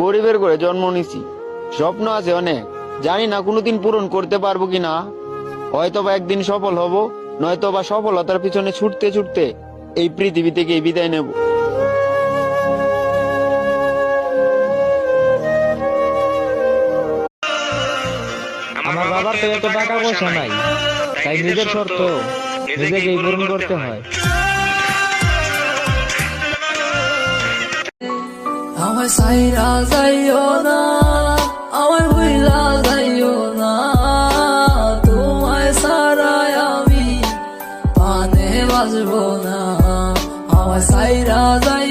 গরিবের ঘরে জন্ম নিছি, স্বপ্ন আছে অনেক, জানি না কোনোদিন পূরণ করতে পারবো কিনা। হয়তোবা একদিন সফল হব, নয়তোবা সফলতার পিছনে ছুটতে ছুটতে এই পৃথিবী থেকে বিদায় নেব। আমার বাবার তো এত টাকা পয়সা নাই, তাই নিজের শর্ত নিজেকেই পূরণ করতে হয়। আমায় সাইরা যাইও না, আমায় ভুইলা যাইও না, তোমায় সারাই আমি পানে বাজবো না। আমায় সাইরা যাই